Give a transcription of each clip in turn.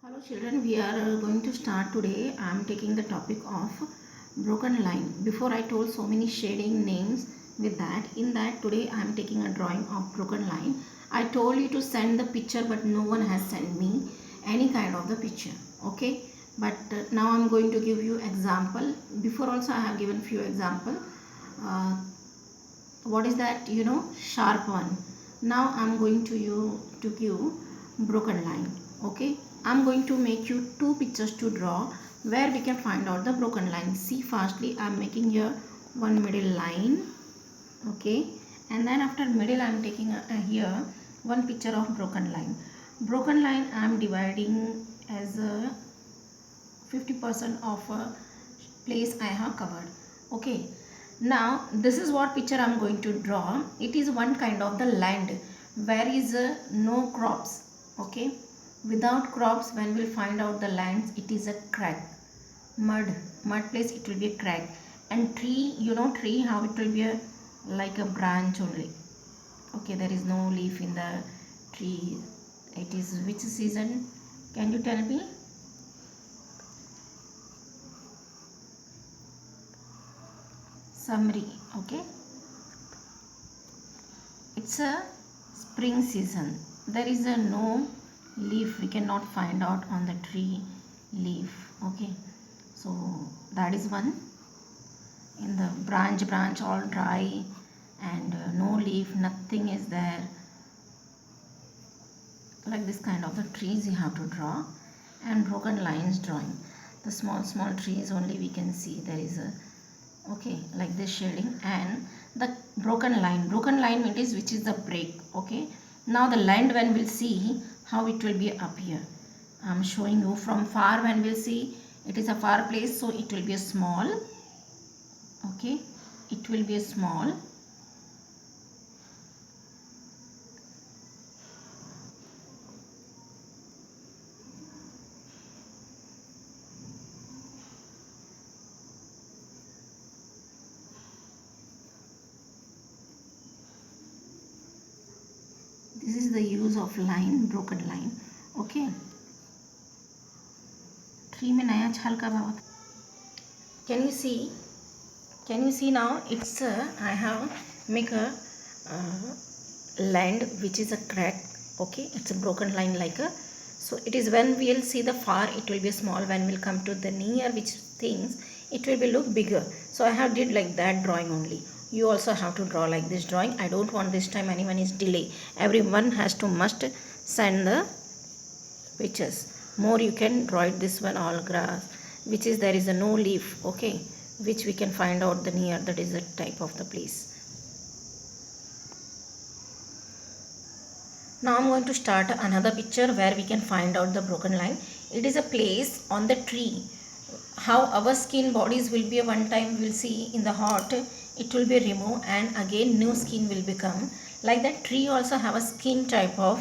Hello children, we are going to start today. I am taking the topic of broken line. Before I told so many shading names with that. In that today I am taking a drawing of broken line. I told you to send the picture but no one has sent me any kind of the picture. Okay. But now I am going to give you example. Before also I have given few example. Uh, what is that? Sharp one. Now I am going to give broken line. Okay, I'm going to make you two pictures to draw where we can find out the broken line. See, firstly I'm making here one middle line. Okay, and then after middle I'm taking here one picture of broken line. Broken line I'm dividing as a 50% of a place I have covered. Okay, now this is what picture I'm going to draw. It is one kind of the land where is no crops. Okay, without crops, when we'll find out the lands, it is a crack. Mud place, it will be a crack. And tree, tree, how it will be like a branch only. Okay, there is no leaf in the tree. It is which season? Can you tell me? Summary. Okay, it's a spring season. There is a no leaf, we cannot find out on the tree leaf. Okay, so that is one. In the branch all dry and no leaf, nothing is there. Like this kind of the trees you have to draw. And broken lines drawing, the small trees only we can see. There is a, okay, like this shading. And the broken line means which is the break. Okay, now the land, when we'll see how it will be up here, I'm showing you from far. When we'll see, it is a far place, so it will be a small. Okay, it will be a small. This is the use of line, broken line. Okay, tree में नया छाल का भाव. Can you see? Can you see now? It's I have make a land which is a crack. Okay, it's a broken line like a. So it is when we'll see the far, it will be small. When we'll come to the near which things, it will be look bigger. So I have did like that drawing only. You also have to draw like this drawing. I don't want this time anyone is delay. Everyone has to must send the pictures. More you can draw it. This one all grass, which is there is a no leaf. Okay, which we can find out the near, that is the type of the place. Now I'm going to start another picture where we can find out the broken line. It is a place on the tree. How our skin bodies will be, one time we'll see in the hot, it will be removed and again new skin will become. Like that tree also have a skin type of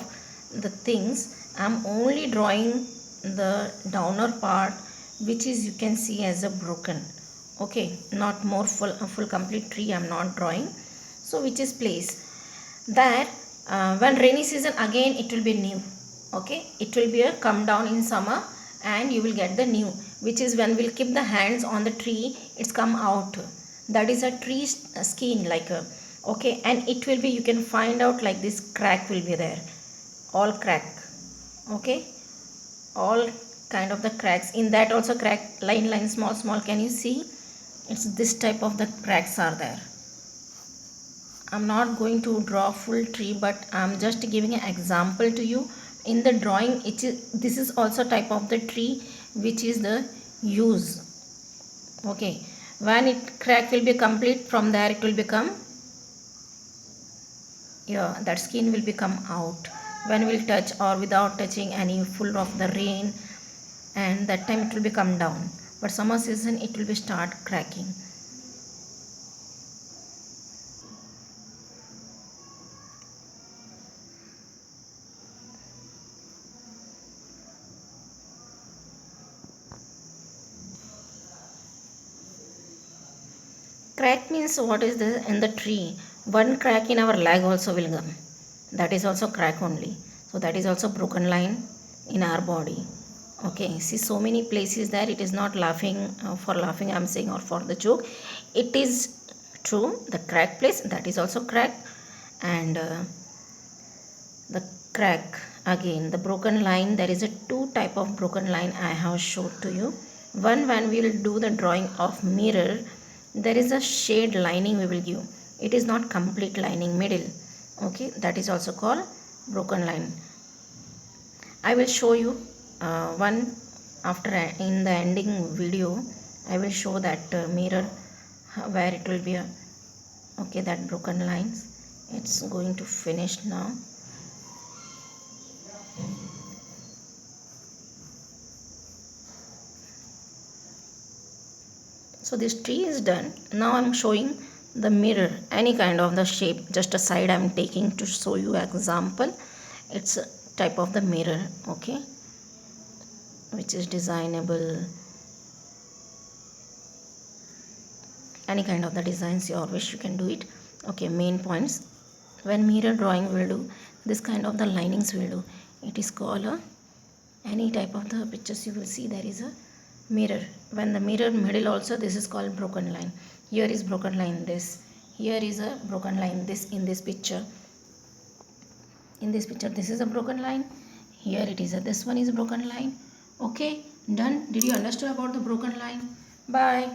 the things. I'm only drawing the downer part, which is you can see as a broken. Okay, not more full complete tree I'm not drawing. So which is place that when rainy season, again it will be new. Okay, it will be a come down in summer and you will get the new, which is when we'll keep the hands on the tree, it's come out. That is a tree skin like a. Okay, and it will be, you can find out like this crack will be there, all crack. Okay, all kind of the cracks in that also crack, line small, can you see? It's this type of the cracks are there. I'm not going to draw full tree, but I'm just giving an example to you. In the drawing, this is also type of the tree which is the use. Okay, when it crack will be complete, from there it will become, yeah, that skin will become out when we'll touch or without touching any full of the rain, and that time it will become down. But summer season it will be start cracking. Crack means what is the in the tree? One crack in our leg also will come. That is also crack only. So that is also broken line in our body. Okay, see, so many places there it is not laughing, for laughing I'm saying, or for the joke. It is true, the crack place that is also crack. And the crack, again the broken line, there is a two type of broken line I have showed to you. One, when we will do the drawing of mirror, there is a shade lining we will give, it is not complete lining middle. Okay, that is also called broken line. I will show you one after, in the ending video I will show that mirror, where it will be a, okay, that broken lines. It's going to finish now. So this tree is done. Now I'm showing the mirror, any kind of the shape, just a side I'm taking to show you example. It's a type of the mirror, okay, which is designable, any kind of the designs you wish you can do it. Okay, main points, when mirror drawing will do this kind of the linings will do, it is called a, any type of the pictures you will see there is a mirror. When the mirror middle also, this is called broken line. Here is broken line this, here is a broken line this, in this picture, this is a broken line, here it is a, this one is a broken line. Okay, done. Did you understand about the broken line? Bye.